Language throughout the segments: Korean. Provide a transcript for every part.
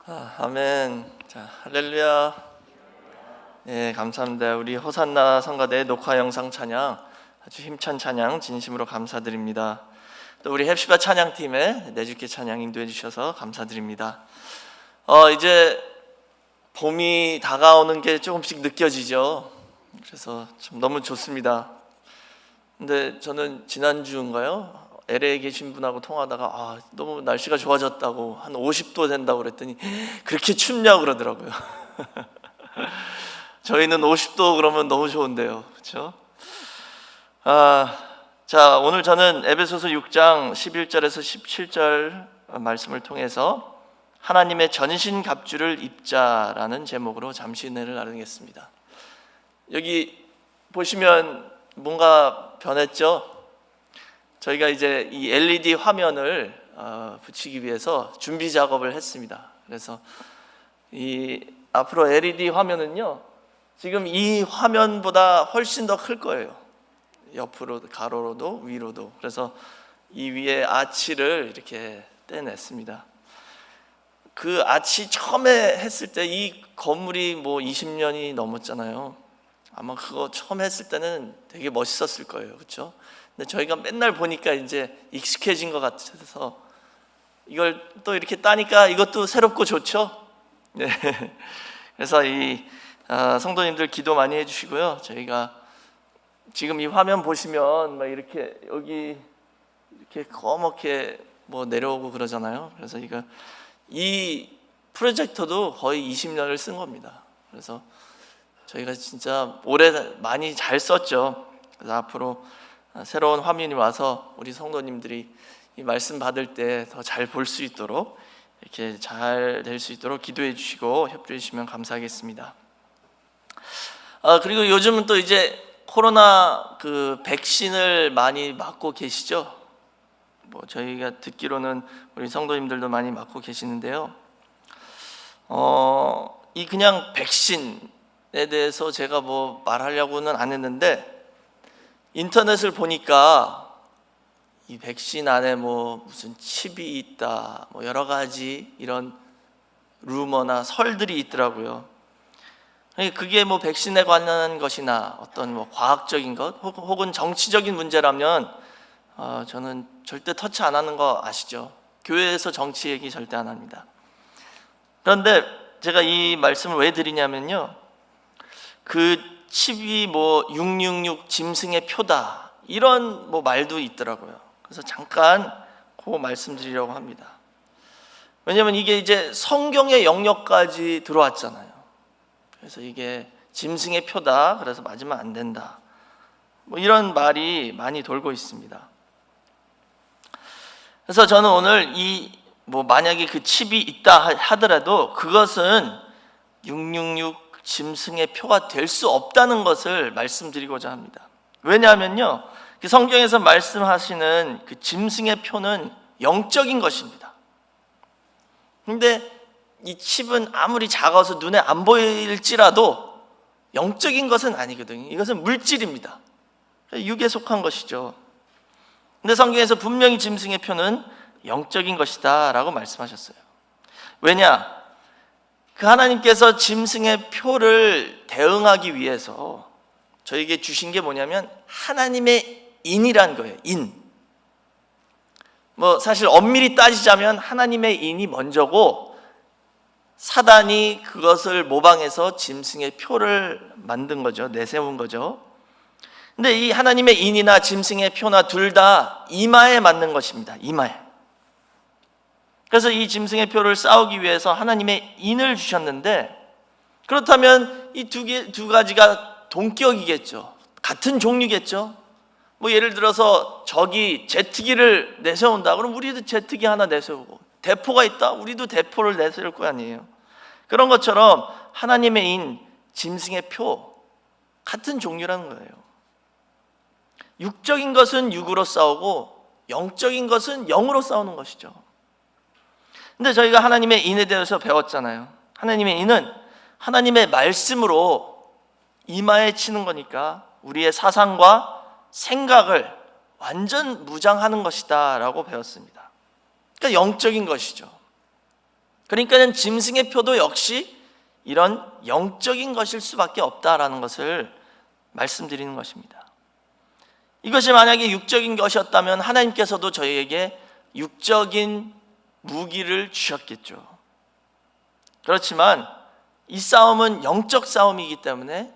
아멘. 자, 할렐루야. 네, 감사합니다. 우리 호산나 성가대 녹화 영상 찬양, 아주 힘찬 찬양 진심으로 감사드립니다. 또 우리 헵시바 찬양팀에 내주께 찬양 인도해 주셔서 감사드립니다. 이제 봄이 다가오는 게 조금씩 느껴지죠. 그래서 참 너무 좋습니다. 근데 저는 지난주인가요? LA에 계신 분하고 통화하다가 너무 날씨가 좋아졌다고, 한 50도 된다고 그랬더니 그렇게 춥냐고 그러더라고요. 저희는 50도 그러면 너무 좋은데요, 그렇죠? 자, 오늘 저는 에베소서 6장 11절에서 17절 말씀을 통해서 하나님의 전신갑주를 입자라는 제목으로 잠시 은혜를 나누겠습니다. 여기 보시면 뭔가 변했죠? 저희가 이제 이 LED 화면을 붙이기 위해서 준비 작업을 했습니다. 그래서 이 앞으로 LED 화면은요, 지금 이 화면보다 훨씬 더 클 거예요. 옆으로, 가로로도 위로도. 그래서 이 위에 아치를 이렇게 떼냈습니다. 그 아치 처음에 했을 때 이 건물이 뭐 20년이 넘었잖아요. 아마 그거 처음 했을 때는 되게 멋있었을 거예요, 그렇죠? 근데 저희가 맨날 보니까 이제 익숙해진 것 같아서 이걸 또 이렇게 따니까 이것도 새롭고 좋죠. 네. 그래서 이 성도님들 기도 많이 해주시고요. 저희가 지금 이 화면 보시면 막 이렇게 여기 이렇게 검게 뭐 내려오고 그러잖아요. 그래서 이 프로젝터도 거의 20년을 쓴 겁니다. 그래서 저희가 진짜 오래 많이 잘 썼죠. 그래서 앞으로 새로운 화면이 와서 우리 성도님들이 이 말씀 받을 때 더 잘 볼 수 있도록, 이렇게 잘 될 수 있도록 기도해 주시고 협조해 주시면 감사하겠습니다. 그리고 요즘은 또 이제 코로나 백신을 많이 맞고 계시죠? 뭐 저희가 듣기로는 우리 성도님들도 많이 맞고 계시는데요. 이 그냥 백신에 대해서 제가 뭐 말하려고는 안 했는데, 인터넷을 보니까 이 백신 안에 뭐 무슨 칩이 있다, 뭐 여러 가지 이런 루머나 설들이 있더라고요. 그게 뭐 백신에 관한 것이나 어떤 뭐 과학적인 것 혹은 정치적인 문제라면 저는 절대 터치 안 하는 거 아시죠? 교회에서 정치 얘기 절대 안 합니다. 그런데 제가 이 말씀을 왜 드리냐면요, 그 칩이 뭐 666 짐승의 표다, 이런 뭐 말도 있더라고요. 그래서 잠깐 그거 말씀드리려고 합니다. 왜냐하면 이게 이제 성경의 영역까지 들어왔잖아요. 그래서 이게 짐승의 표다, 그래서 맞으면 안 된다, 뭐 이런 말이 많이 돌고 있습니다. 그래서 저는 오늘 뭐 만약에 그 칩이 있다 하더라도 그것은 666 짐승의 표가 될 수 없다는 것을 말씀드리고자 합니다. 왜냐하면요, 성경에서 말씀하시는 그 짐승의 표는 영적인 것입니다. 근데 이 칩은 아무리 작아서 눈에 안 보일지라도 영적인 것은 아니거든요. 이것은 물질입니다. 육에 속한 것이죠. 근데 성경에서 분명히 짐승의 표는 영적인 것이다 라고 말씀하셨어요. 왜냐? 그 하나님께서 짐승의 표를 대응하기 위해서 저에게 주신 게 뭐냐면 하나님의 인이란 거예요. 인. 뭐 사실 엄밀히 따지자면 하나님의 인이 먼저고, 사단이 그것을 모방해서 짐승의 표를 만든 거죠. 내세운 거죠. 근데 이 하나님의 인이나 짐승의 표나 둘 다 이마에 맞는 것입니다. 이마에. 그래서 이 짐승의 표를 싸우기 위해서 하나님의 인을 주셨는데, 그렇다면 이 두 가지가 동격이겠죠. 같은 종류겠죠. 뭐 예를 들어서 적이 제트기를 내세운다, 그럼 우리도 제트기 하나 내세우고, 대포가 있다, 우리도 대포를 내세울 거 아니에요. 그런 것처럼 하나님의 인, 짐승의 표, 같은 종류라는 거예요. 육적인 것은 육으로 싸우고 영적인 것은 영으로 싸우는 것이죠. 근데 저희가 하나님의 인에 대해서 배웠잖아요. 하나님의 인은 하나님의 말씀으로 이마에 치는 거니까 우리의 사상과 생각을 완전 무장하는 것이다 라고 배웠습니다. 그러니까 영적인 것이죠. 그러니까는 짐승의 표도 역시 이런 영적인 것일 수밖에 없다라는 것을 말씀드리는 것입니다. 이것이 만약에 육적인 것이었다면 하나님께서도 저희에게 육적인 무기를 주셨겠죠. 그렇지만 이 싸움은 영적 싸움이기 때문에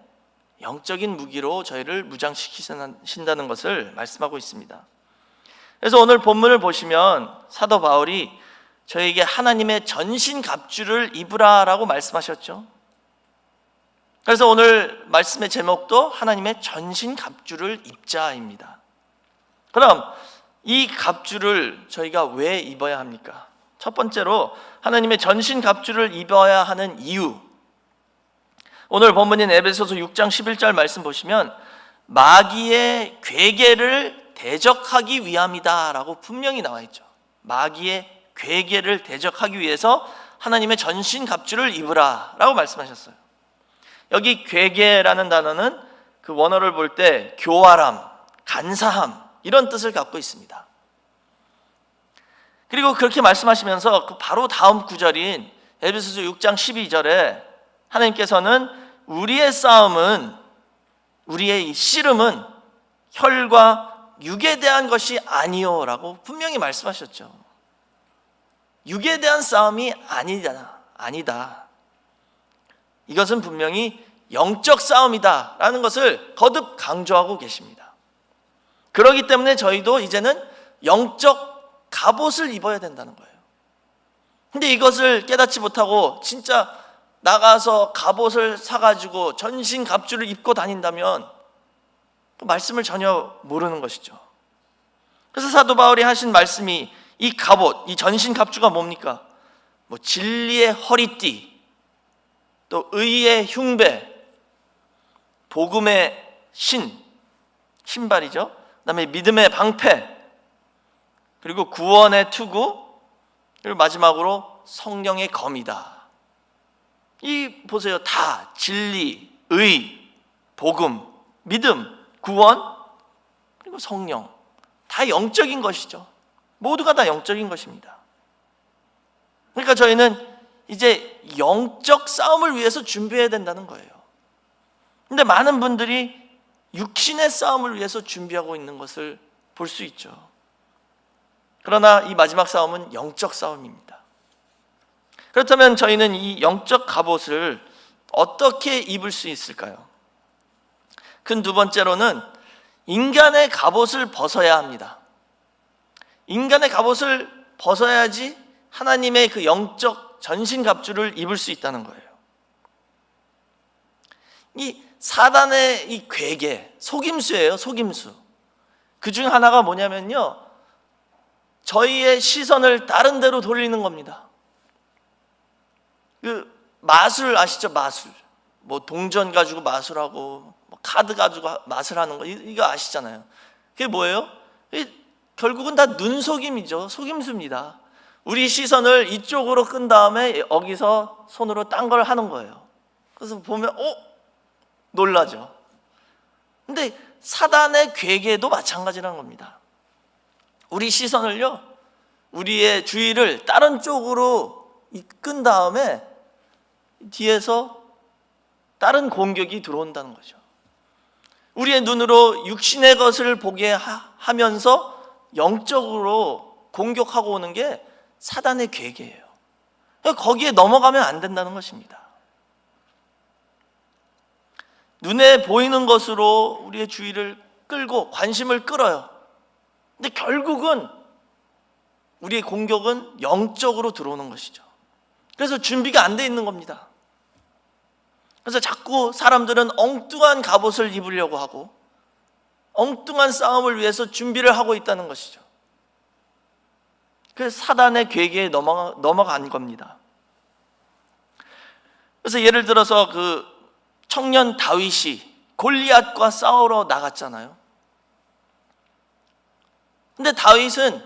영적인 무기로 저희를 무장시키신다는 것을 말씀하고 있습니다. 그래서 오늘 본문을 보시면 사도 바울이 저에게 하나님의 전신 갑주를 입으라라고 말씀하셨죠. 그래서 오늘 말씀의 제목도 하나님의 전신 갑주를 입자입니다. 그럼 이 갑주를 저희가 왜 입어야 합니까? 첫 번째로 하나님의 전신 갑주를 입어야 하는 이유, 오늘 본문인 에베소서 6장 11절 말씀 보시면 마귀의 괴계를 대적하기 위함이다 라고 분명히 나와 있죠. 마귀의 괴계를 대적하기 위해서 하나님의 전신 갑주를 입으라 라고 말씀하셨어요. 여기 괴계라는 단어는 그 원어를 볼 때 교활함, 간사함 이런 뜻을 갖고 있습니다. 그리고 그렇게 말씀하시면서 그 바로 다음 구절인 에베소서 6장 12절에 하나님께서는 우리의 싸움은, 우리의 씨름은 혈과 육에 대한 것이 아니요 라고 분명히 말씀하셨죠. 육에 대한 싸움이 아니다. 이것은 분명히 영적 싸움이다 라는 것을 거듭 강조하고 계십니다. 그렇기 때문에 저희도 이제는 영적 갑옷을 입어야 된다는 거예요. 근데 이것을 깨닫지 못하고 진짜 나가서 갑옷을 사가지고 전신 갑주를 입고 다닌다면 그 말씀을 전혀 모르는 것이죠. 그래서 사도 바울이 하신 말씀이 이 갑옷, 이 전신 갑주가 뭡니까? 진리의 허리띠, 또 의의 흉배, 복음의 신발이죠. 그다음에 믿음의 방패, 그리고 구원의 투구, 그리고 마지막으로 성령의 검이다. 이 보세요. 다 진리, 의, 복음, 믿음, 구원, 그리고 성령, 다 영적인 것이죠. 모두가 다 영적인 것입니다. 그러니까 저희는 이제 영적 싸움을 위해서 준비해야 된다는 거예요. 근데 많은 분들이 육신의 싸움을 위해서 준비하고 있는 것을 볼 수 있죠. 그러나 이 마지막 싸움은 영적 싸움입니다. 그렇다면 저희는 이 영적 갑옷을 어떻게 입을 수 있을까요? 큰 두 번째로는 인간의 갑옷을 벗어야 합니다. 인간의 갑옷을 벗어야지 하나님의 그 영적 전신 갑주를 입을 수 있다는 거예요. 이 사단의 이 괴계, 속임수예요. 속임수. 그 중 하나가 뭐냐면요, 저희의 시선을 다른 데로 돌리는 겁니다. 그 마술 아시죠? 마술. 동전 가지고 마술하고 카드 가지고 마술하는 거 이거 아시잖아요. 그게 뭐예요? 결국은 다 눈속임이죠. 속임수입니다. 우리 시선을 이쪽으로 끈 다음에 여기서 손으로 딴 걸 하는 거예요. 그래서 보면 놀라죠. 근데 사단의 괴계도 마찬가지라는 겁니다. 우리 시선을요, 우리의 주의를 다른 쪽으로 끈 다음에 뒤에서 다른 공격이 들어온다는 거죠. 우리의 눈으로 육신의 것을 보게 하면서 영적으로 공격하고 오는 게 사단의 괴계예요. 거기에 넘어가면 안 된다는 것입니다. 눈에 보이는 것으로 우리의 주의를 끌고 관심을 끌어요. 근데 결국은 우리의 공격은 영적으로 들어오는 것이죠. 그래서 준비가 안 돼 있는 겁니다. 그래서 자꾸 사람들은 엉뚱한 갑옷을 입으려고 하고 엉뚱한 싸움을 위해서 준비를 하고 있다는 것이죠. 그래서 사단의 괴계에 넘어간 겁니다. 그래서 예를 들어서 그 청년 다윗이 골리앗과 싸우러 나갔잖아요. 근데 다윗은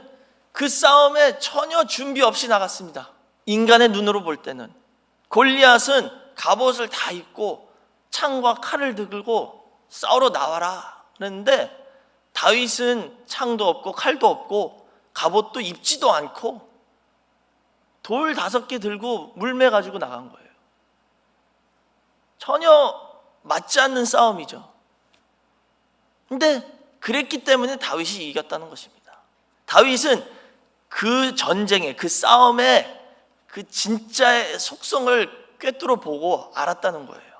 그 싸움에 전혀 준비 없이 나갔습니다. 인간의 눈으로 볼 때는. 골리앗은 갑옷을 다 입고 창과 칼을 들고 싸우러 나와라 그랬는데 다윗은 창도 없고 칼도 없고 갑옷도 입지도 않고 돌 5개 들고 물매 가지고 나간 거예요. 전혀 맞지 않는 싸움이죠. 근데 그랬기 때문에 다윗이 이겼다는 것입니다. 다윗은 그 전쟁에, 그 싸움에 그 진짜의 속성을 꿰뚫어 보고 알았다는 거예요.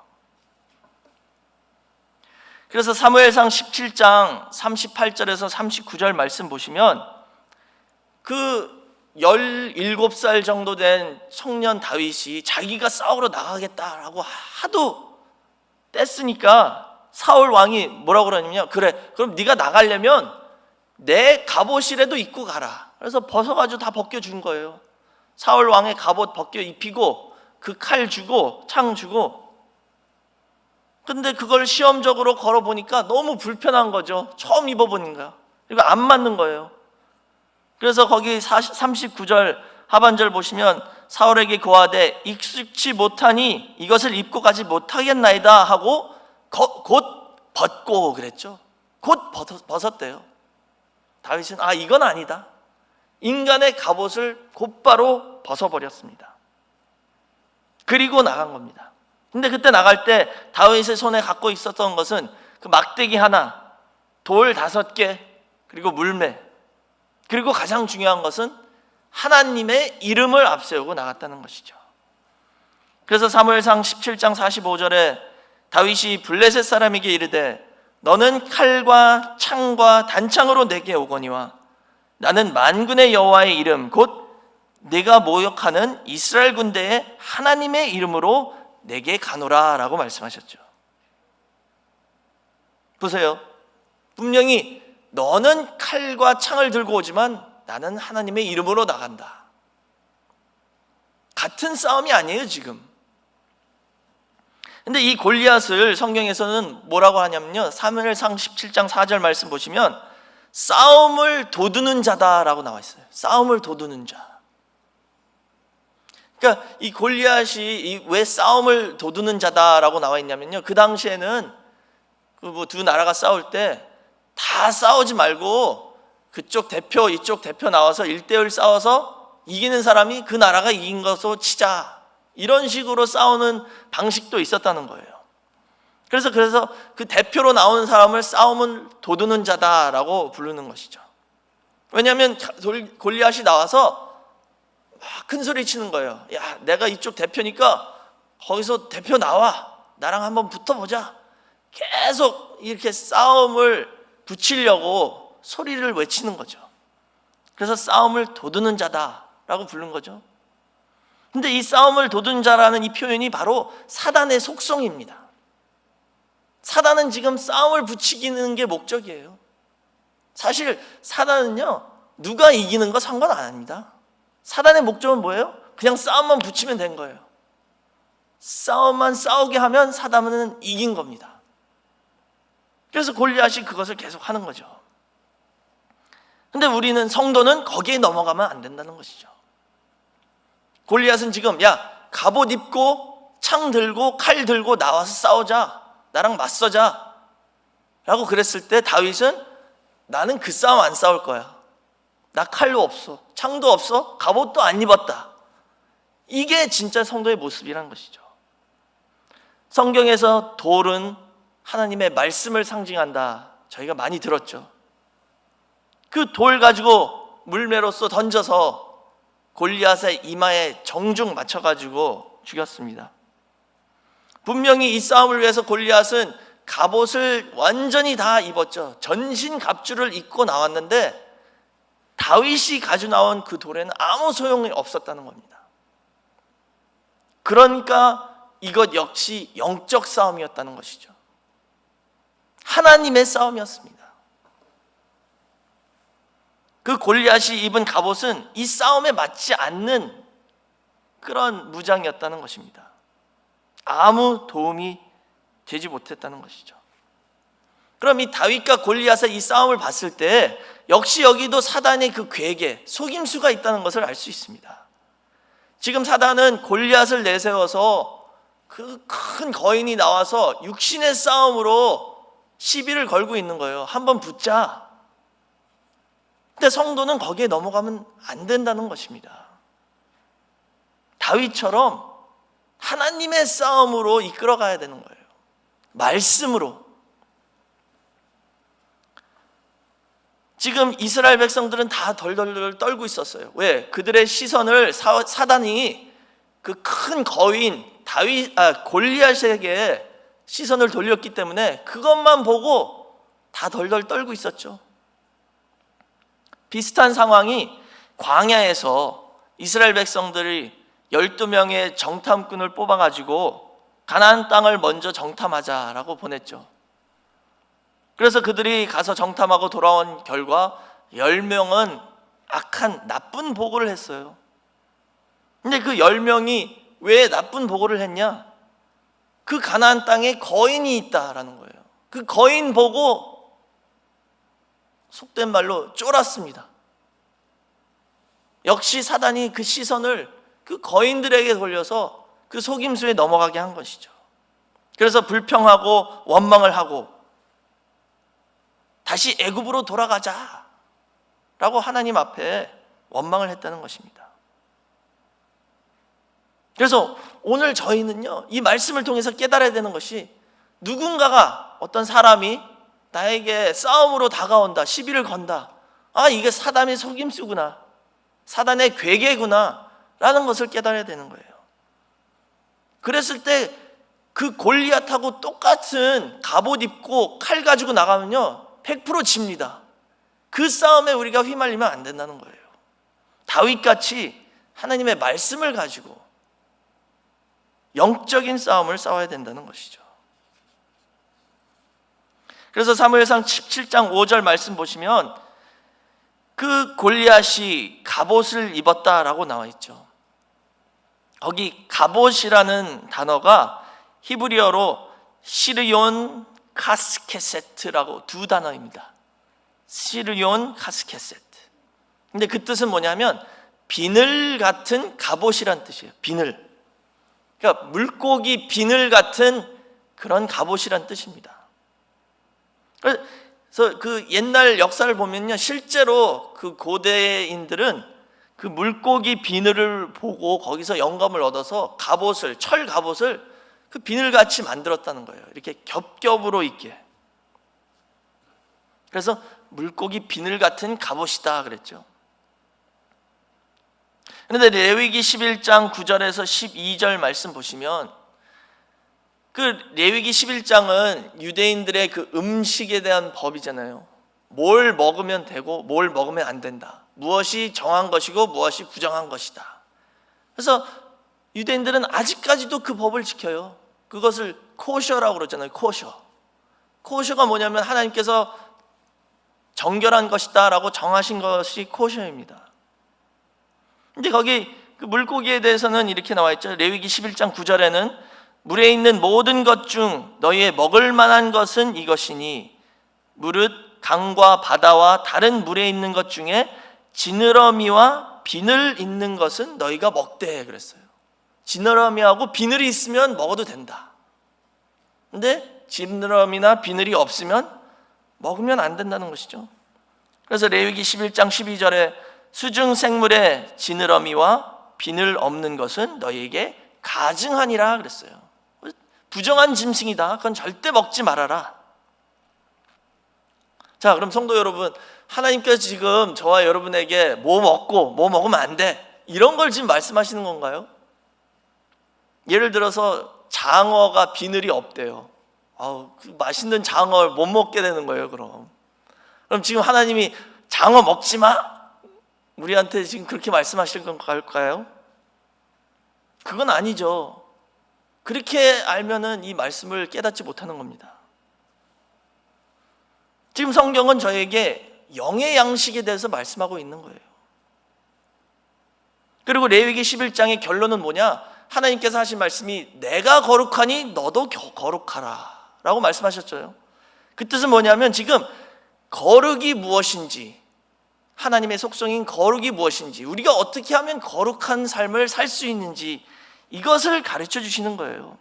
그래서 사무엘상 17장 38절에서 39절 말씀 보시면 그 17살 정도 된 청년 다윗이 자기가 싸우러 나가겠다라고 하도 뗐으니까 사울 왕이 뭐라고 그러냐면요, 그래 그럼 네가 나가려면 내 갑옷이라도 입고 가라. 그래서 벗어가지고 다 벗겨준 거예요. 사울 왕의 갑옷 벗겨 입히고 그 칼 주고 창 주고. 근데 그걸 시험적으로 걸어보니까 너무 불편한 거죠. 처음 입어보니까. 그리고 안 맞는 거예요. 그래서 거기 39절 하반절 보시면 사울에게 고하되 익숙치 못하니 이것을 입고 가지 못하겠나이다 하고 곧 벗고 그랬죠. 곧 벗었대요. 다윗은 이건 아니다. 인간의 갑옷을 곧바로 벗어버렸습니다. 그리고 나간 겁니다. 근데 그때 나갈 때 다윗의 손에 갖고 있었던 것은 그 막대기 하나, 돌 5개, 그리고 물매, 그리고 가장 중요한 것은 하나님의 이름을 앞세우고 나갔다는 것이죠. 그래서 사무엘상 17장 45절에 다윗이 블레셋 사람에게 이르되 너는 칼과 창과 단창으로 내게 오거니와 나는 만군의 여호와의 이름 곧 네가 모욕하는 이스라엘 군대의 하나님의 이름으로 내게 가노라 라고 말씀하셨죠. 보세요. 분명히 너는 칼과 창을 들고 오지만 나는 하나님의 이름으로 나간다. 같은 싸움이 아니에요 지금. 근데 이 골리앗을 성경에서는 뭐라고 하냐면요, 사무엘상 17장 4절 말씀 보시면 싸움을 도두는 자다라고 나와 있어요. 싸움을 도두는 자. 그러니까 이 골리앗이 왜 싸움을 도두는 자다라고 나와 있냐면요, 그 당시에는 그 두 나라가 싸울 때 다 싸우지 말고 그쪽 대표 이쪽 대표 나와서 1대1 싸워서 이기는 사람이 그 나라가 이긴 것으로 치자, 이런 식으로 싸우는 방식도 있었다는 거예요. 그래서 그 대표로 나오는 사람을 싸움을 도두는 자다라고 부르는 것이죠. 왜냐하면 골리앗이 나와서 막 큰 소리 치는 거예요. 야, 내가 이쪽 대표니까 거기서 대표 나와, 나랑 한번 붙어보자. 계속 이렇게 싸움을 붙이려고 소리를 외치는 거죠. 그래서 싸움을 도두는 자다라고 부른 거죠. 근데 이 싸움을 도두는 자라는 이 표현이 바로 사단의 속성입니다. 사단은 지금 싸움을 붙이기는 게 목적이에요. 사실 사단은요, 누가 이기는 거 상관 안 합니다. 사단의 목적은 뭐예요? 그냥 싸움만 붙이면 된 거예요. 싸움만 싸우게 하면 사단은 이긴 겁니다. 그래서 골리앗이 그것을 계속 하는 거죠. 근데 우리는 성도는 거기에 넘어가면 안 된다는 것이죠. 골리앗은 지금 야, 갑옷 입고 창 들고 칼 들고 나와서 싸우자, 나랑 맞서자 라고 그랬을 때 다윗은 나는 그 싸움 안 싸울 거야. 나 칼도 없어, 창도 없어, 갑옷도 안 입었다. 이게 진짜 성도의 모습이란 것이죠. 성경에서 돌은 하나님의 말씀을 상징한다, 저희가 많이 들었죠. 그 돌 가지고 물매로써 던져서 골리앗의 이마에 정중 맞춰가지고 죽였습니다. 분명히 이 싸움을 위해서 골리앗은 갑옷을 완전히 다 입었죠. 전신 갑주를 입고 나왔는데 다윗이 가지고 나온 그 돌에는 아무 소용이 없었다는 겁니다. 그러니까 이것 역시 영적 싸움이었다는 것이죠. 하나님의 싸움이었습니다. 그 골리앗이 입은 갑옷은 이 싸움에 맞지 않는 그런 무장이었다는 것입니다. 아무 도움이 되지 못했다는 것이죠. 그럼 이 다윗과 골리앗의 이 싸움을 봤을 때 역시 여기도 사단의 그 괴계, 속임수가 있다는 것을 알 수 있습니다. 지금 사단은 골리앗을 내세워서 그 큰 거인이 나와서 육신의 싸움으로 시비를 걸고 있는 거예요. 한번 붙자. 근데 성도는 거기에 넘어가면 안 된다는 것입니다. 다윗처럼 하나님의 싸움으로 이끌어가야 되는 거예요. 말씀으로. 지금 이스라엘 백성들은 다 덜덜덜 떨고 있었어요. 왜? 그들의 시선을 사단이 그 큰 거인 골리앗에게 시선을 돌렸기 때문에 그것만 보고 다 덜덜 떨고 있었죠. 비슷한 상황이 광야에서 이스라엘 백성들이 12명의 정탐꾼을 뽑아가지고 가나안 땅을 먼저 정탐하자라고 보냈죠. 그래서 그들이 가서 정탐하고 돌아온 결과 10명은 악한 나쁜 보고를 했어요. 근데 그 10명이 왜 나쁜 보고를 했냐? 그 가나안 땅에 거인이 있다라는 거예요. 그 거인 보고 속된 말로 쫄았습니다. 역시 사단이 그 시선을 그 거인들에게 돌려서 그 속임수에 넘어가게 한 것이죠. 그래서 불평하고 원망을 하고 다시 애굽으로 돌아가자 라고 하나님 앞에 원망을 했다는 것입니다. 그래서 오늘 저희는요, 이 말씀을 통해서 깨달아야 되는 것이, 누군가가, 어떤 사람이 나에게 싸움으로 다가온다, 시비를 건다, 아, 이게 사단의 속임수구나, 사단의 괴계구나 라는 것을 깨달아야 되는 거예요. 그랬을 때 그 골리앗하고 똑같은 갑옷 입고 칼 가지고 나가면요 100% 집니다. 그 싸움에 우리가 휘말리면 안 된다는 거예요. 다윗같이 하나님의 말씀을 가지고 영적인 싸움을 싸워야 된다는 것이죠. 그래서 사무엘상 17장 5절 말씀 보시면 그 골리앗이 갑옷을 입었다라고 나와 있죠. 거기 갑옷이라는 단어가 히브리어로 시르온 카스케세트라고 두 단어입니다. 시르온 카스케세트. 근데 그 뜻은 뭐냐면 비늘 같은 갑옷이란 뜻이에요. 비늘. 그러니까 물고기 비늘 같은 그런 갑옷이란 뜻입니다. 그래서 그 옛날 역사를 보면요, 실제로 그 고대인들은 그 물고기 비늘을 보고 거기서 영감을 얻어서 갑옷을, 철 갑옷을 그 비늘같이 만들었다는 거예요. 이렇게 겹겹으로 있게. 그래서 물고기 비늘 같은 갑옷이다 그랬죠. 그런데 레위기 11장 9절에서 12절 말씀 보시면, 그 레위기 11장은 유대인들의 그 음식에 대한 법이잖아요. 뭘 먹으면 되고 뭘 먹으면 안 된다. 무엇이 정한 것이고 무엇이 부정한 것이다. 그래서 유대인들은 아직까지도 그 법을 지켜요. 그것을 코셔라고 그러잖아요. 코셔. 코셔가 뭐냐면 하나님께서 정결한 것이다 라고 정하신 것이 코셔입니다. 근데 거기 그 물고기에 대해서는 이렇게 나와 있죠. 레위기 11장 9절에는 물에 있는 모든 것 중 너희의 먹을 만한 것은 이것이니 무릇 강과 바다와 다른 물에 있는 것 중에 지느러미와 비늘 있는 것은 너희가 먹되 그랬어요. 지느러미하고 비늘이 있으면 먹어도 된다. 근데 지느러미나 비늘이 없으면 먹으면 안 된다는 것이죠. 그래서 레위기 11장 12절에 수중 생물의 지느러미와 비늘 없는 것은 너희에게 가증하니라 그랬어요. 부정한 짐승이다. 그건 절대 먹지 말아라. 자, 그럼 성도 여러분, 하나님께서 지금 저와 여러분에게 뭐 먹고 뭐 먹으면 안 돼, 이런 걸 지금 말씀하시는 건가요? 예를 들어서 장어가 비늘이 없대요. 그 맛있는 장어를 못 먹게 되는 거예요. 그럼 지금 하나님이 장어 먹지 마, 우리한테 지금 그렇게 말씀하시는 건가요? 그건 아니죠. 그렇게 알면은 이 말씀을 깨닫지 못하는 겁니다. 지금 성경은 저에게 영의 양식에 대해서 말씀하고 있는 거예요. 그리고 레위기 11장의 결론은 뭐냐? 하나님께서 하신 말씀이 내가 거룩하니 너도 거룩하라 라고 말씀하셨죠. 그 뜻은 뭐냐면 지금 거룩이 무엇인지, 하나님의 속성인 거룩이 무엇인지, 우리가 어떻게 하면 거룩한 삶을 살 수 있는지, 이것을 가르쳐 주시는 거예요.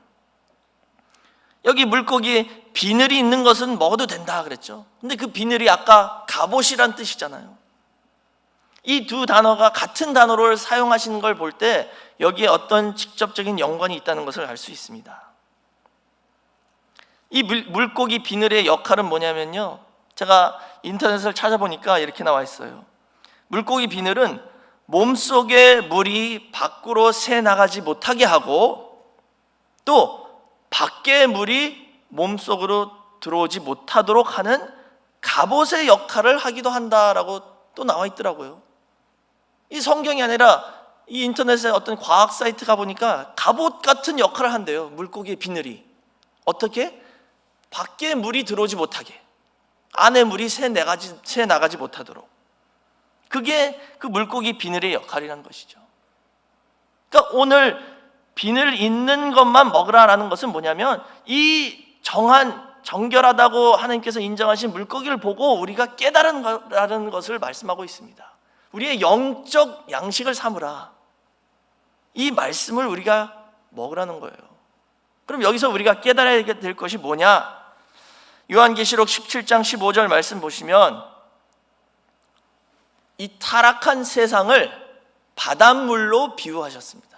여기 물고기 비늘이 있는 것은 먹어도 된다 그랬죠. 근데 그 비늘이 아까 갑옷이란 뜻이잖아요. 이 두 단어가 같은 단어를 사용하시는 걸 볼 때 여기에 어떤 직접적인 연관이 있다는 것을 알 수 있습니다. 이 물고기 비늘의 역할은 뭐냐면요, 제가 인터넷을 찾아보니까 이렇게 나와 있어요. 물고기 비늘은 몸속의 물이 밖으로 새 나가지 못하게 하고, 또 밖의 물이 몸속으로 들어오지 못하도록 하는 갑옷의 역할을 하기도 한다라고 또 나와 있더라고요. 이 성경이 아니라 이 인터넷에 어떤 과학 사이트 가보니까 갑옷 같은 역할을 한대요. 물고기의 비늘이. 어떻게? 밖에 물이 들어오지 못하게, 안에 물이 새 나가지 못하도록. 그게 그 물고기 비늘의 역할이라는 것이죠. 그러니까 오늘 비늘 있는 것만 먹으라라는 것은 뭐냐면, 이 정결하다고 하나님께서 인정하신 물고기를 보고 우리가 깨달은 것을 말씀하고 있습니다. 우리의 영적 양식을 삼으라, 이 말씀을 우리가 먹으라는 거예요. 그럼 여기서 우리가 깨달아야 될 것이 뭐냐? 요한계시록 17장 15절 말씀 보시면 이 타락한 세상을 바닷물로 비유하셨습니다.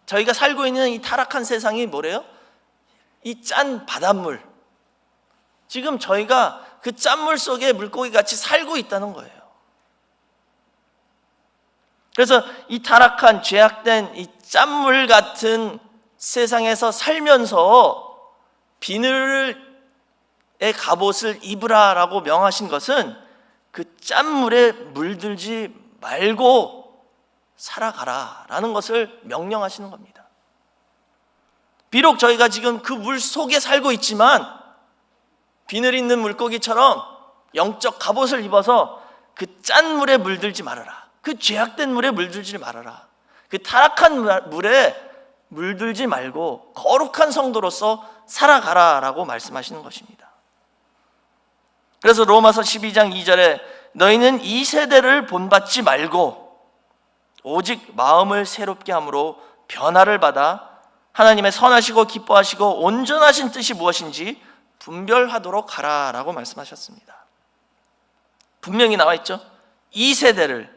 저희가 살고 있는 이 타락한 세상이 뭐래요? 이 짠 바닷물. 지금 저희가 그 짠물 속에 물고기 같이 살고 있다는 거예요. 그래서 이 타락한 죄악된 이 짠물 같은 세상에서 살면서 비늘의 갑옷을 입으라라고 명하신 것은 그 짠물에 물들지 말고 살아가라라는 것을 명령하시는 겁니다. 비록 저희가 지금 그 물 속에 살고 있지만 비늘 있는 물고기처럼 영적 갑옷을 입어서 그 짠물에 물들지 말아라, 그 죄악된 물에 물들지 말아라, 그 타락한 물에 물들지 말고 거룩한 성도로서 살아가라라고 말씀하시는 것입니다. 그래서 로마서 12장 2절에 너희는 이 세대를 본받지 말고 오직 마음을 새롭게 함으로 변화를 받아 하나님의 선하시고 기뻐하시고 온전하신 뜻이 무엇인지 분별하도록 하라라고 말씀하셨습니다. 분명히 나와 있죠. 이 세대를,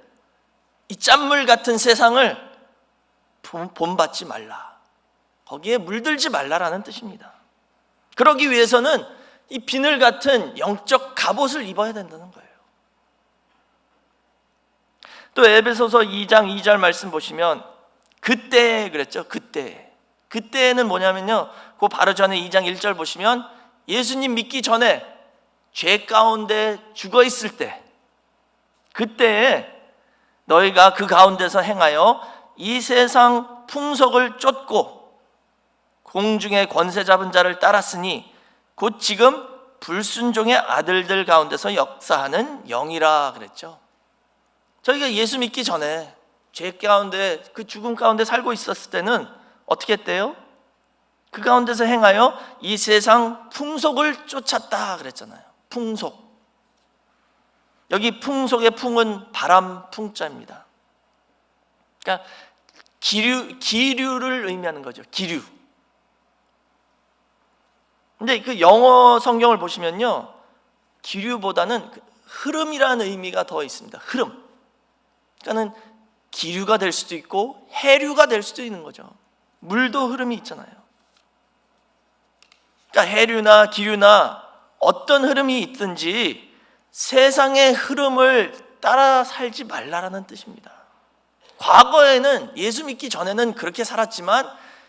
이 짠물 같은 세상을 본받지 말라, 거기에 물들지 말라라는 뜻입니다. 그러기 위해서는 이 비늘 같은 영적 갑옷을 입어야 된다는 거예요. 또 에베소서 2장 2절 말씀 보시면 그때 그랬죠. 그때는 뭐냐면요, 그 바로 전에 2장 1절 보시면 예수님 믿기 전에 죄 가운데 죽어 있을 때, 그때에 너희가 그 가운데서 행하여 이 세상 풍속을 쫓고 공중의 권세 잡은 자를 따랐으니 곧 지금 불순종의 아들들 가운데서 역사하는 영이라 그랬죠. 저희가 예수 믿기 전에 죄 가운데, 그 죽음 가운데 살고 있었을 때는 어떻게 했대요? 그 가운데서 행하여 이 세상 풍속을 쫓았다 그랬잖아요. 풍속. 여기 풍속의 풍은 바람 풍자입니다. 그러니까 기류를 의미하는 거죠. 기류. 근데 그 영어 성경을 보시면요, 기류보다는 흐름이라는 의미가 더 있습니다. 흐름. 그러니까는 기류가 될 수도 있고 해류가 될 수도 있는 거죠. 물도 흐름이 있잖아요. 그러니까 해류나 기류나 어떤 흐름이 있든지 세상의 흐름을 따라 살지 말라라는 뜻입니다. 과거에는, 예수 믿기 전에는 그렇게 살았지만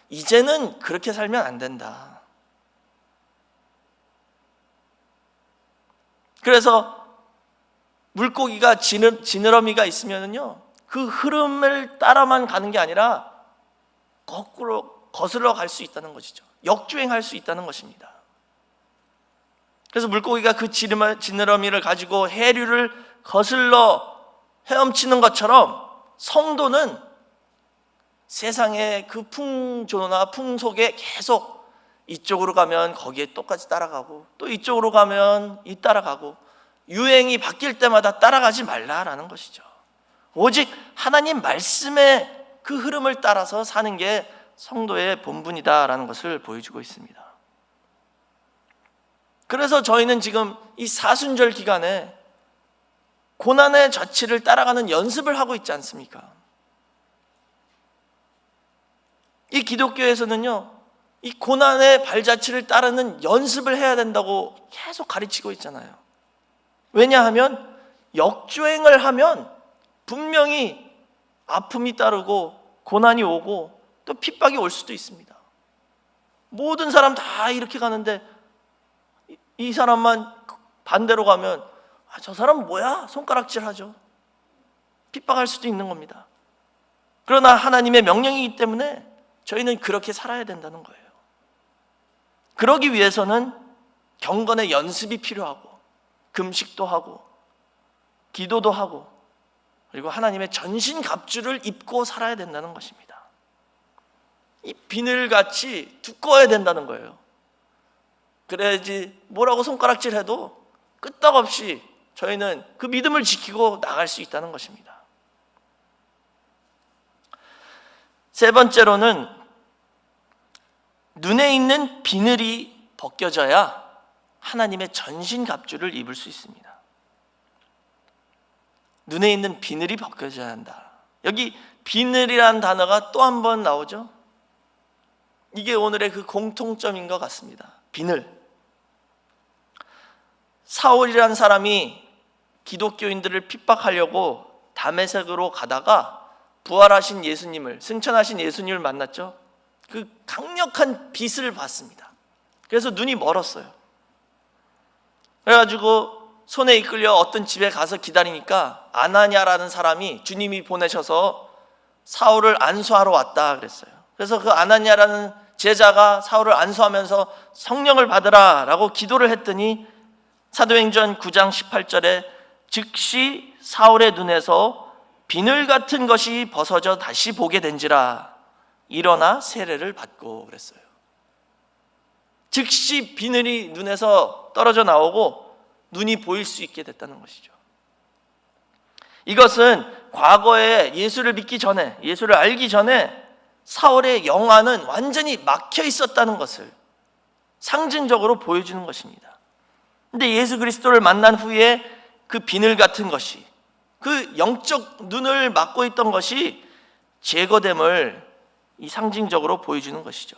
이제는 그렇게 살면 안 된다. 그래서 물고기가 지느러미가 있으면요, 그 흐름을 따라만 가는 게 아니라 거꾸로 거슬러 갈 수 있다는 것이죠. 역주행할 수 있다는 것입니다. 그래서 물고기가 그 지느러미를 가지고 해류를 거슬러 헤엄치는 것처럼 성도는 세상의 그 풍조나 풍속에 계속 이쪽으로 가면 거기에 똑같이 따라가고, 또 이쪽으로 가면 이 따라가고, 유행이 바뀔 때마다 따라가지 말라라는 것이죠. 오직 하나님 말씀의 그 흐름을 따라서 사는 게 성도의 본분이다라는 것을 보여주고 있습니다. 그래서 저희는 지금 이 사순절 기간에 고난의 자취를 따라가는 연습을 하고 있지 않습니까? 이 기독교에서는요, 이 고난의 발자취를 따르는 연습을 해야 된다고 계속 가르치고 있잖아요. 왜냐하면 역주행을 하면 분명히 아픔이 따르고 고난이 오고 또 핍박이 올 수도 있습니다. 모든 사람 다 이렇게 가는데 이 사람만 반대로 가면 저 사람 뭐야? 손가락질하죠. 핍박할 수도 있는 겁니다. 그러나 하나님의 명령이기 때문에 저희는 그렇게 살아야 된다는 거예요. 그러기 위해서는 경건의 연습이 필요하고 금식도 하고 기도도 하고 그리고 하나님의 전신갑주를 입고 살아야 된다는 것입니다. 이 비늘같이 두꺼워야 된다는 거예요. 그래야지 뭐라고 손가락질해도 끄떡없이 저희는 그 믿음을 지키고 나갈 수 있다는 것입니다. 세 번째로는 눈에 있는 비늘이 벗겨져야 하나님의 전신갑주를 입을 수 있습니다. 눈에 있는 비늘이 벗겨져야 한다. 여기 비늘이라는 단어가 또 한 번 나오죠. 이게 오늘의 그 공통점인 것 같습니다. 비늘. 사울이라는 사람이 기독교인들을 핍박하려고 다메섹으로 가다가 부활하신 예수님을, 승천하신 예수님을 만났죠. 그 강력한 빛을 봤습니다. 그래서 눈이 멀었어요. 그래가지고 손에 이끌려 어떤 집에 가서 기다리니까 아나니아라는 사람이 주님이 보내셔서 사울을 안수하러 왔다 그랬어요. 그래서 그 아나니아라는 제자가 사울을 안수하면서 성령을 받으라 라고 기도를 했더니 사도행전 9장 18절에 즉시 사울의 눈에서 비늘 같은 것이 벗어져 다시 보게 된지라 일어나 세례를 받고 그랬어요. 즉시 비늘이 눈에서 떨어져 나오고 눈이 보일 수 있게 됐다는 것이죠. 이것은 과거에 예수를 믿기 전에, 예수를 알기 전에 사울의 영안은 완전히 막혀 있었다는 것을 상징적으로 보여주는 것입니다. 근데 예수 그리스도를 만난 후에 그 비늘 같은 것이, 그 영적 눈을 막고 있던 것이 제거됨을 이 상징적으로 보여주는 것이죠.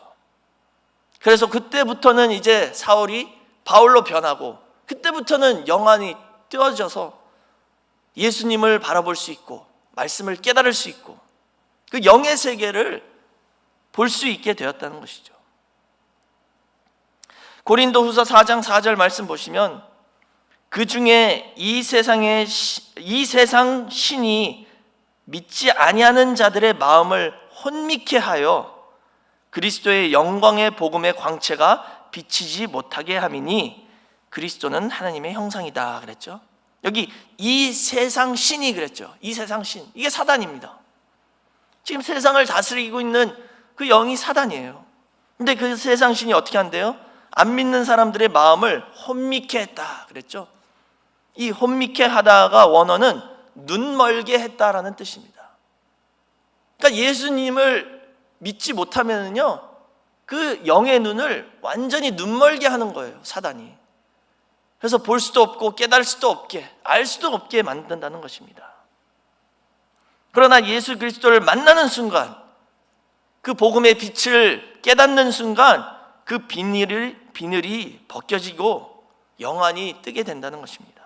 그래서 그때부터는 이제 사울이 바울로 변하고 그때부터는 영안이 뜨어져서 예수님을 바라볼 수 있고 말씀을 깨달을 수 있고 그 영의 세계를 볼 수 있게 되었다는 것이죠. 고린도후서 4장 4절 말씀 보시면 그 중에 이 세상 신이 믿지 아니하는 자들의 마음을 혼미케 하여 그리스도의 영광의 복음의 광채가 비치지 못하게 함이니 그리스도는 하나님의 형상이다 그랬죠. 여기 이 세상 신이 그랬죠. 이 세상 신, 이게 사단입니다. 지금 세상을 다스리고 있는 그 영이 사단이에요. 근데 그 세상 신이 어떻게 한대요? 안 믿는 사람들의 마음을 혼미케 했다 그랬죠. 이 혼미케 하다가 원어는 눈멀게 했다라는 뜻입니다. 그러니까 예수님을 믿지 못하면요, 그 영의 눈을 완전히 눈멀게 하는 거예요, 사단이. 그래서 볼 수도 없고 깨달을 수도 없게, 알 수도 없게 만든다는 것입니다. 그러나 예수 그리스도를 만나는 순간, 그 복음의 빛을 깨닫는 순간 그 비늘이 벗겨지고 영안이 뜨게 된다는 것입니다.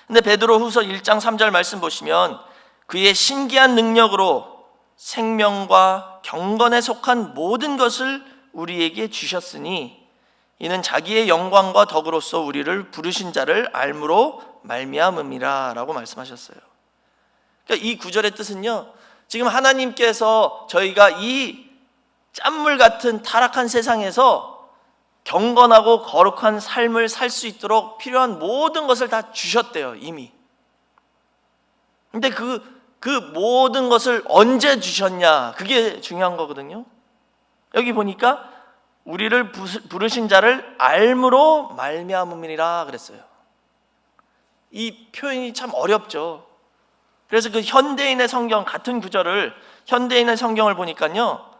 근데 베드로후서 1장 3절 말씀 보시면 그의 신기한 능력으로 생명과 경건에 속한 모든 것을 우리에게 주셨으니 이는 자기의 영광과 덕으로서 우리를 부르신 자를 알므로 말미암음이라 라고 말씀하셨어요. 그러니까 이 구절의 뜻은요, 지금 하나님께서 저희가 이 짠물 같은 타락한 세상에서 경건하고 거룩한 삶을 살 수 있도록 필요한 모든 것을 다 주셨대요, 이미. 근데 그 모든 것을 언제 주셨냐, 그게 중요한 거거든요. 여기 보니까 우리를 부르신 자를 알므로 말미암음이라 그랬어요. 이 표현이 참 어렵죠. 그래서 그 현대인의 성경 같은 구절을 현대인의 성경을 보니까요,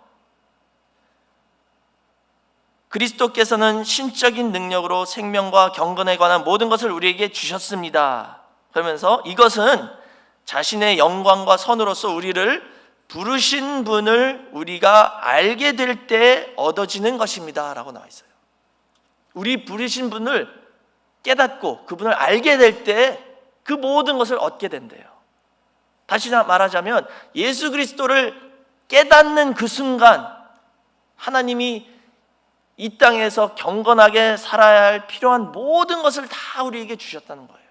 그리스도께서는 신적인 능력으로 생명과 경건에 관한 모든 것을 우리에게 주셨습니다. 그러면서 이것은 자신의 영광과 선으로서 우리를 부르신 분을 우리가 알게 될 때 얻어지는 것입니다 라고 나와 있어요. 우리 부르신 분을 깨닫고 그분을 알게 될 때 그 모든 것을 얻게 된대요. 다시 말하자면 예수 그리스도를 깨닫는 그 순간 하나님이 이 땅에서 경건하게 살아야 할 필요한 모든 것을 다 우리에게 주셨다는 거예요.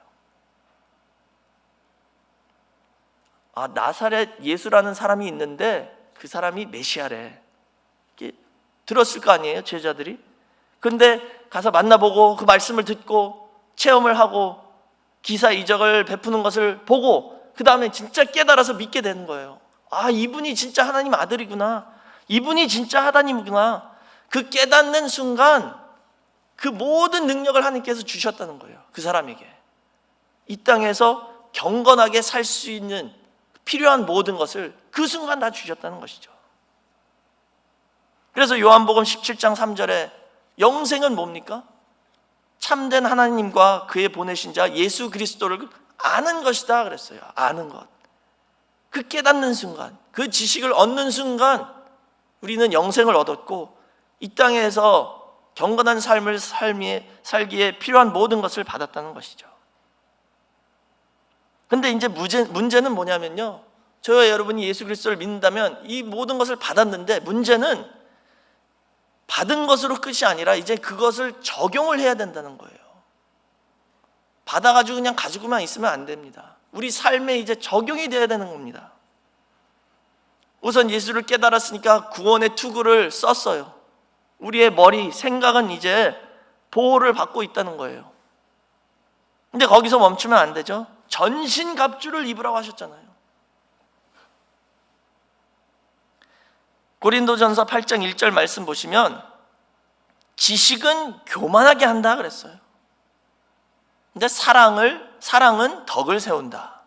나사렛 예수라는 사람이 있는데 그 사람이 메시아래. 들었을 거 아니에요, 제자들이? 근데 가서 만나보고 그 말씀을 듣고 체험을 하고 기사 이적을 베푸는 것을 보고 그 다음에 진짜 깨달아서 믿게 되는 거예요. 이분이 진짜 하나님 아들이구나. 이분이 진짜 하나님이구나. 그 깨닫는 순간 그 모든 능력을 하나님께서 주셨다는 거예요. 그 사람에게. 이 땅에서 경건하게 살 수 있는 필요한 모든 것을 그 순간 다 주셨다는 것이죠. 그래서 요한복음 17장 3절에 영생은 뭡니까? 참된 하나님과 그의 보내신 자 예수 그리스도를 아는 것이다 그랬어요. 아는 것. 그 깨닫는 순간, 그 지식을 얻는 순간 우리는 영생을 얻었고 이 땅에서 경건한 삶을 살기에 필요한 모든 것을 받았다는 것이죠. 근데 이제 문제는 뭐냐면요, 저와 여러분이 예수 그리스도를 믿는다면 이 모든 것을 받았는데 문제는 받은 것으로 끝이 아니라 이제 그것을 적용을 해야 된다는 거예요. 받아가지고 그냥 가지고만 있으면 안 됩니다. 우리 삶에 이제 적용이 돼야 되는 겁니다. 우선 예수를 깨달았으니까 구원의 투구를 썼어요. 우리의 머리, 생각은 이제 보호를 받고 있다는 거예요. 근데 거기서 멈추면 안 되죠. 전신갑주를 입으라고 하셨잖아요. 고린도전서 8장 1절 말씀 보시면 지식은 교만하게 한다 그랬어요. 근데 사랑은 덕을 세운다.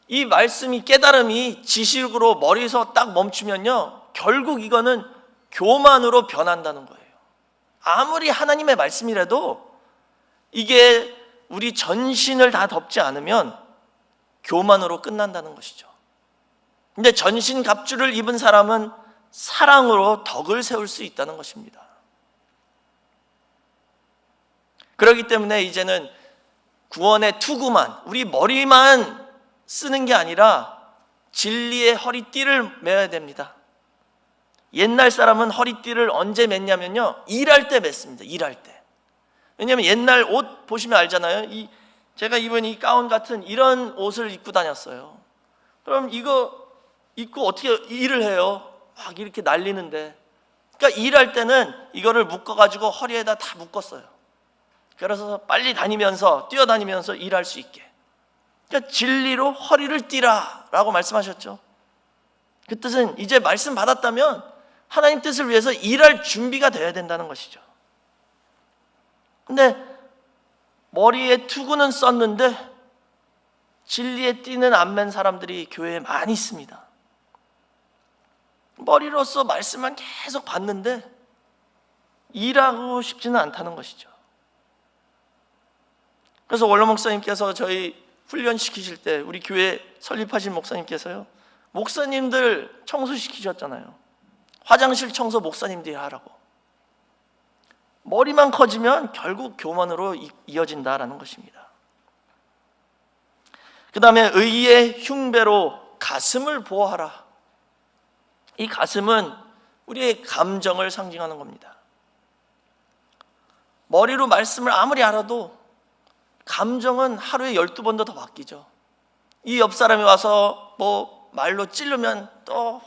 이 말씀이, 깨달음이 지식으로 머리에서 딱 멈추면요, 결국 이거는 교만으로 변한다는 거예요. 아무리 하나님의 말씀이라도 이게 우리 전신을 다 덮지 않으면 교만으로 끝난다는 것이죠. 근데 전신갑주를 입은 사람은 사랑으로 덕을 세울 수 있다는 것입니다. 그렇기 때문에 이제는 구원의 투구만, 우리 머리만 쓰는 게 아니라 진리의 허리띠를 매어야 됩니다. 옛날 사람은 허리띠를 언제 맸냐면요, 일할 때 맸습니다. 일할 때. 왜냐하면 옛날 옷 보시면 알잖아요. 제가 입은 이 가운 같은 이런 옷을 입고 다녔어요. 그럼 이거 입고 어떻게 일을 해요? 막 이렇게 날리는데. 그러니까 일할 때는 이거를 묶어가지고 허리에다 다 묶었어요. 그래서 빨리 다니면서, 뛰어다니면서 일할 수 있게. 그러니까 진리로 허리를 띠라 라고 말씀하셨죠. 그 뜻은 이제 말씀 받았다면 하나님 뜻을 위해서 일할 준비가 되어야 된다는 것이죠. 근데 머리에 투구는 썼는데 진리에 띠는 안 맨 사람들이 교회에 많이 있습니다. 머리로서 말씀만 계속 받는데 일하고 싶지는 않다는 것이죠. 그래서 원로 목사님께서 저희 훈련시키실 때, 우리 교회 설립하신 목사님께서요, 목사님들 청소시키셨잖아요. 화장실 청소 목사님들이 하라고. 머리만 커지면 결국 교만으로 이어진다라는 것입니다. 그 다음에 의의 흉배로 가슴을 보호하라. 이 가슴은 우리의 감정을 상징하는 겁니다. 머리로 말씀을 아무리 알아도 감정은 하루에 12번도 더 바뀌죠. 이 옆 사람이 와서 뭐 말로 찌르면 또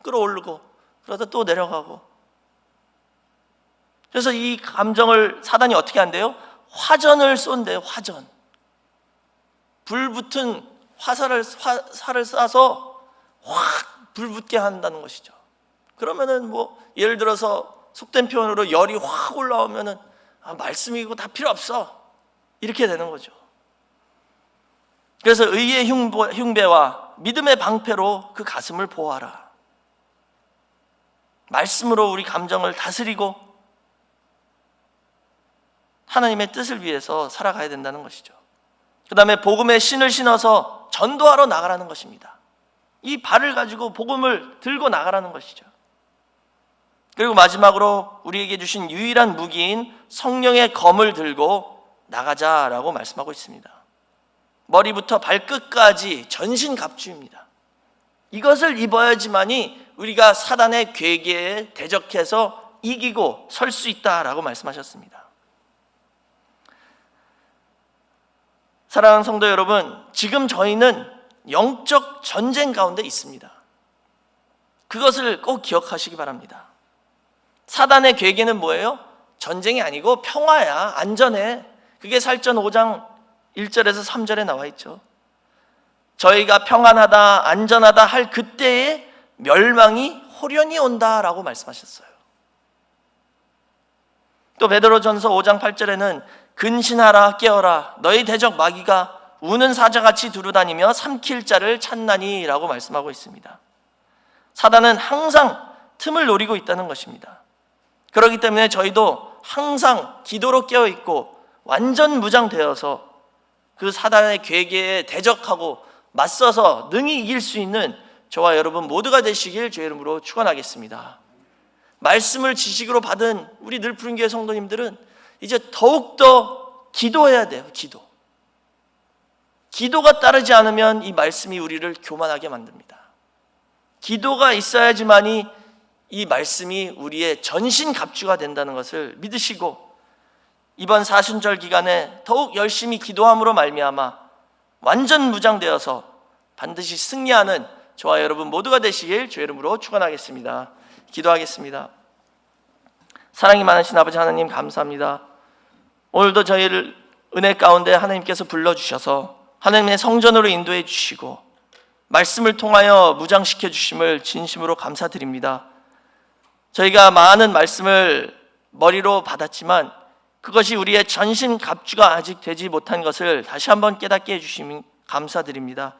끌어오르고 그러다 또 내려가고. 그래서 이 감정을 사단이 어떻게 한대요? 화전을 쏜대요. 화전. 불 붙은 화살을 쏴서 확 불 붙게 한다는 것이죠. 그러면은 뭐 예를 들어서 속된 표현으로 열이 확 올라오면은 말씀이고 다 필요 없어, 이렇게 되는 거죠. 그래서 의의 흉배와 믿음의 방패로 그 가슴을 보호하라. 말씀으로 우리 감정을 다스리고 하나님의 뜻을 위해서 살아가야 된다는 것이죠. 그 다음에 복음의 신을 신어서 전도하러 나가라는 것입니다. 이 발을 가지고 복음을 들고 나가라는 것이죠. 그리고 마지막으로 우리에게 주신 유일한 무기인 성령의 검을 들고 나가자라고 말씀하고 있습니다. 머리부터 발끝까지 전신갑주입니다. 이것을 입어야지만이 우리가 사단의 괴계에 대적해서 이기고 설 수 있다라고 말씀하셨습니다. 사랑하는 성도 여러분, 지금 저희는 영적 전쟁 가운데 있습니다. 그것을 꼭 기억하시기 바랍니다. 사단의 괴계는 뭐예요? 전쟁이 아니고 평화야, 안전해. 그게 살전 5장 1절에서 3절에 나와 있죠. 저희가 평안하다, 안전하다 할 그때에 멸망이 호련히 온다라고 말씀하셨어요. 또 베드로전서 5장 8절에는 근신하라 깨어라 너희 대적 마귀가 우는 사자같이 두루다니며 삼킬 자를 찾나니 라고 말씀하고 있습니다. 사단은 항상 틈을 노리고 있다는 것입니다. 그렇기 때문에 저희도 항상 기도로 깨어있고 완전 무장되어서 그 사단의 괴계에 대적하고 맞서서 능히 이길 수 있는 저와 여러분 모두가 되시길 주의 이름으로 축원하겠습니다. 말씀을 지식으로 받은 우리 늘푸른교회 성도님들은 이제 더욱더 기도해야 돼요. 기도가 따르지 않으면 이 말씀이 우리를 교만하게 만듭니다. 기도가 있어야지만이 이 말씀이 우리의 전신갑주가 된다는 것을 믿으시고 이번 사순절 기간에 더욱 열심히 기도함으로 말미암아 완전 무장되어서 반드시 승리하는 저와 여러분 모두가 되시길 주의 이름으로 축원하겠습니다. 기도하겠습니다. 사랑이 많으신 아버지 하나님 감사합니다. 오늘도 저희를 은혜 가운데 하나님께서 불러주셔서 하나님의 성전으로 인도해 주시고 말씀을 통하여 무장시켜 주심을 진심으로 감사드립니다. 저희가 많은 말씀을 머리로 받았지만 그것이 우리의 전신 갑주가 아직 되지 못한 것을 다시 한번 깨닫게 해주시니 감사드립니다.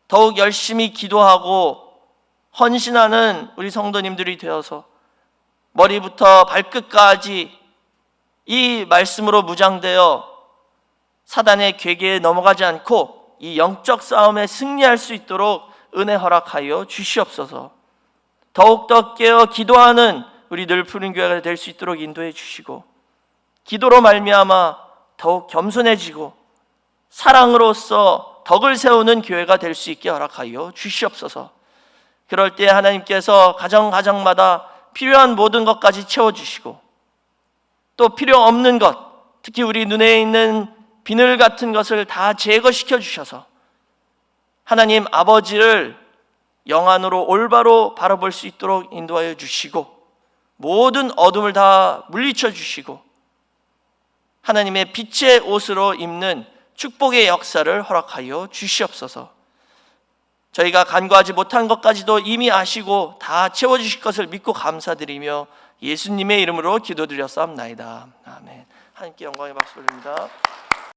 더욱 열심히 기도하고 헌신하는 우리 성도님들이 되어서 머리부터 발끝까지 이 말씀으로 무장되어 사단의 괴계에 넘어가지 않고 이 영적 싸움에 승리할 수 있도록 은혜 허락하여 주시옵소서. 더욱더 깨어 기도하는 우리 늘푸른 교회가 될 수 있도록 인도해 주시고 기도로 말미암아 더욱 겸손해지고 사랑으로서 덕을 세우는 교회가 될 수 있게 허락하여 주시옵소서. 그럴 때 하나님께서 가정마다 필요한 모든 것까지 채워주시고 또 필요 없는 것, 특히 우리 눈에 있는 비늘 같은 것을 다 제거시켜 주셔서 하나님 아버지를 영안으로 올바로 바라볼 수 있도록 인도하여 주시고 모든 어둠을 다 물리쳐 주시고 하나님의 빛의 옷으로 입는 축복의 역사를 허락하여 주시옵소서. 저희가 간구하지 못한 것까지도 이미 아시고 다 채워주실 것을 믿고 감사드리며 예수님의 이름으로 기도드렸사옵나이다. 아멘. 하나님께 영광의 박수 올립니다.